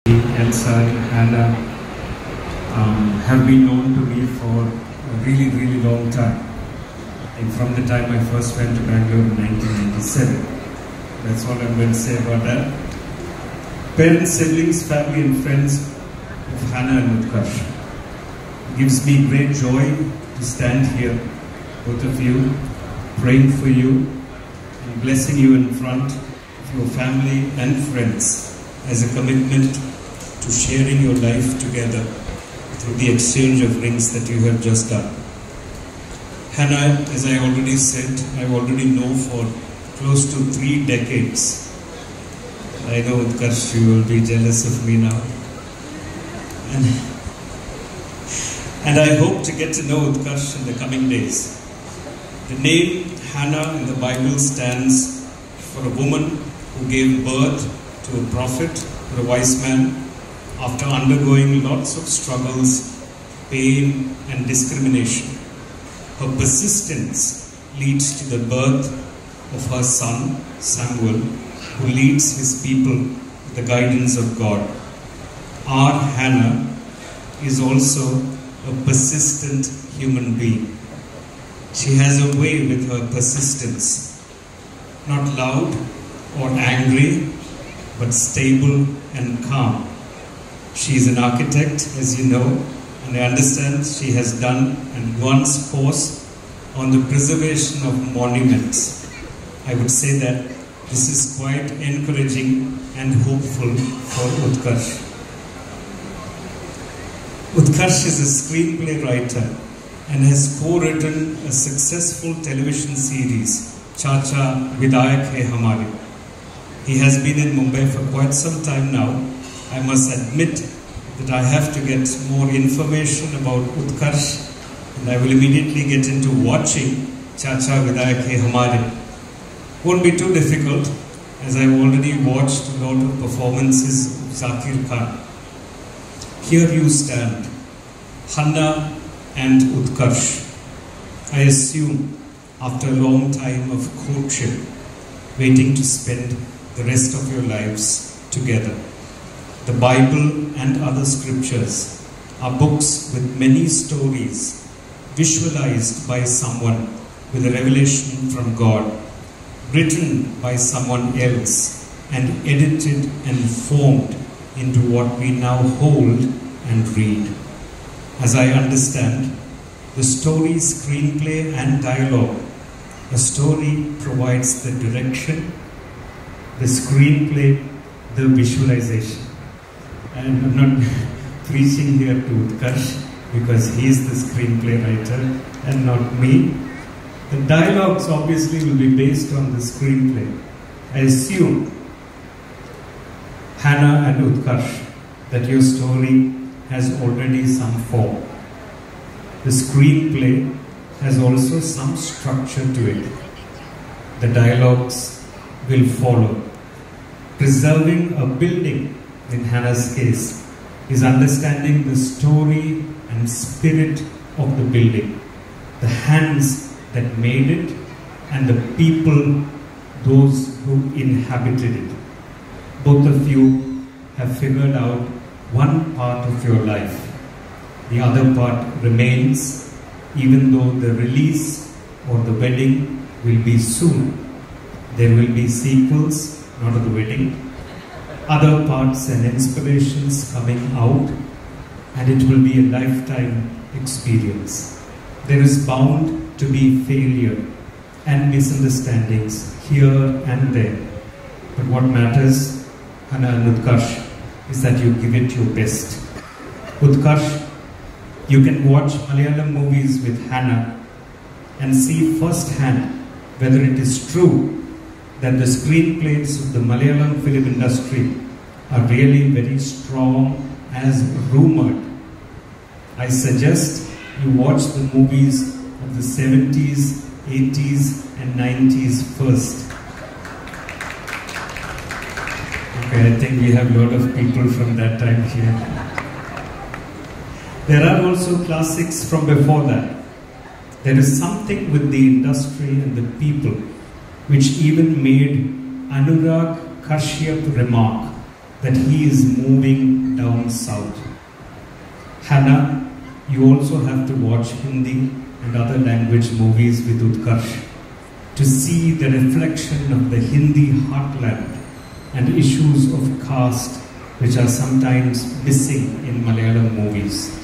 Elsa and Hannah have been known to me for a really, really long time. And from the time I first went to Bangalore in 1997. That's all I'm going to say about that. Parents, siblings, family and friends of Hannah and Utkarsh. It gives me great joy to stand here, both of you, praying for you and blessing you in front of your family and friends as a commitment to sharing your life together through the exchange of rings that you have just done. Hannah, as I already said, I already know for close to 3 decades. I know, Utkarsh, you will be jealous of me now. And I hope to get to know Utkarsh in the coming days. The name Hannah in the Bible stands for a woman who gave birth to a prophet or a wise man after undergoing lots of struggles, pain and discrimination. Her persistence leads to the birth of her son, Samuel, who leads his people with the guidance of God. Our Hannah is also a persistent human being. She has a way with her persistence, not loud or angry, but stable and calm. She is an architect, as you know, and I understand she has done an advanced course on the preservation of monuments. I would say that this is quite encouraging and hopeful for Utkarsh. Utkarsh is a screenplay writer and has co-written a successful television series, Chacha Vidayak Hai Hamare. He has been in Mumbai for quite some time now. I must admit that I have to get more information about Utkarsh, and I will immediately get into watching Chacha Vidayak Hai Hamare. Won't be too difficult, as I've already watched a lot of performances of Zakir Khan. Here you stand, Hannah and Utkarsh. I assume after a long time of courtship, waiting to spend the rest of your lives together. The Bible and other scriptures are books with many stories visualized by someone with a revelation from God, written by someone else and edited and formed into what we now hold and read. As I understand, the story, screenplay and dialogue. A story provides the direction, the screenplay, the visualization. And I'm not preaching here to Utkarsh because he is the screenplay writer and not me. The dialogues obviously will be based on the screenplay. I assume, Hannah and Utkarsh, that your story has already some form. The screenplay has also some structure to it. The dialogues will follow. Preserving a building, in Hannah's case, is understanding the story and spirit of the building, the hands that made it, and the people, those who inhabited it. Both of you have figured out one part of your life. The other part remains, even though the release or the wedding will be soon. There will be sequels, not of the wedding, other parts and inspirations coming out, and it will be a lifetime experience. There is bound to be failure and misunderstandings here and there. But what matters, Hannah and Utkarsh, is that you give it your best. Utkarsh, you can watch Malayalam movies with Hannah and see firsthand whether it is true that the screenplays of the Malayalam film industry are really very strong as rumored. I suggest you watch the movies of the 70s, 80s and 90s first. Okay, I think we have a lot of people from that time here. There are also classics from before that. There is something with the industry and the people which even made Anurag Kashyap remark that he is moving down south. Hannah, you also have to watch Hindi and other language movies with Utkarsh to see the reflection of the Hindi heartland and issues of caste which are sometimes missing in Malayalam movies.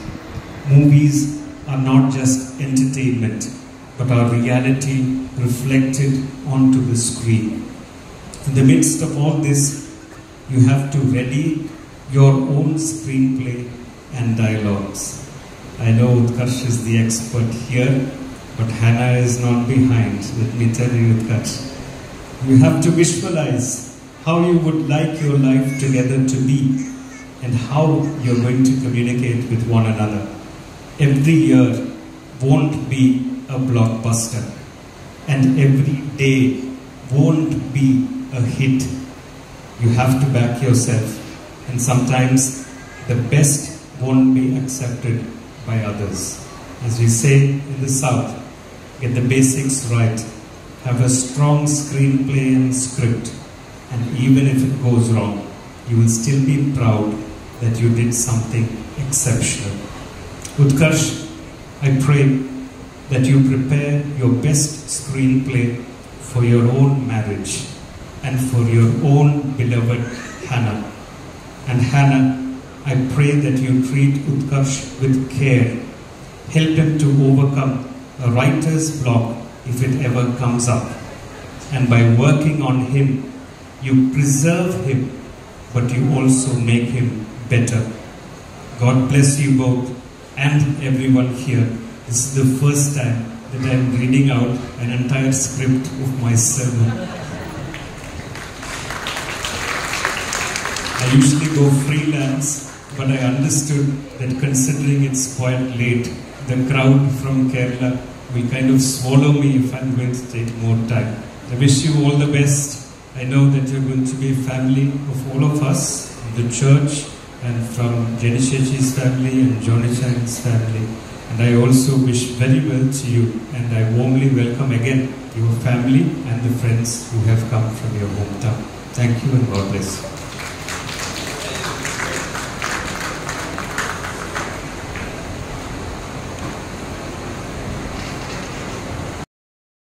Movies are not just entertainment, but are reality reflected onto the screen. In the midst of all this, you have to ready your own screenplay and dialogues. I know Utkarsh is the expert here, but Hannah is not behind. Let me tell you, Utkarsh. You have to visualize how you would like your life together to be and how you're going to communicate with one another. Every year won't be a blockbuster, and every day won't be a hit. You have to back yourself, and sometimes the best won't be accepted by others. As we say in the South, get the basics right, have a strong screenplay and script, and even if it goes wrong, you will still be proud that you did something exceptional. Utkarsh, I pray that you prepare your best screenplay for your own marriage and for your own beloved Hannah. And Hannah, I pray that you treat Utkarsh with care. Help him to overcome a writer's block if it ever comes up. And by working on him, you preserve him, but you also make him better. God bless you both and everyone here. This is the first time that I am reading out an entire script of my sermon. I usually go freelance, but I understood that considering it's quite late, the crowd from Kerala will kind of swallow me if I'm going to take more time. I wish you all the best. I know that you're going to be a family of all of us, the church, and from Jenny Shechi's family and Johnny Chang's family. And I also wish very well to you, and I warmly welcome again your family and the friends who have come from your hometown. Thank you and God bless you.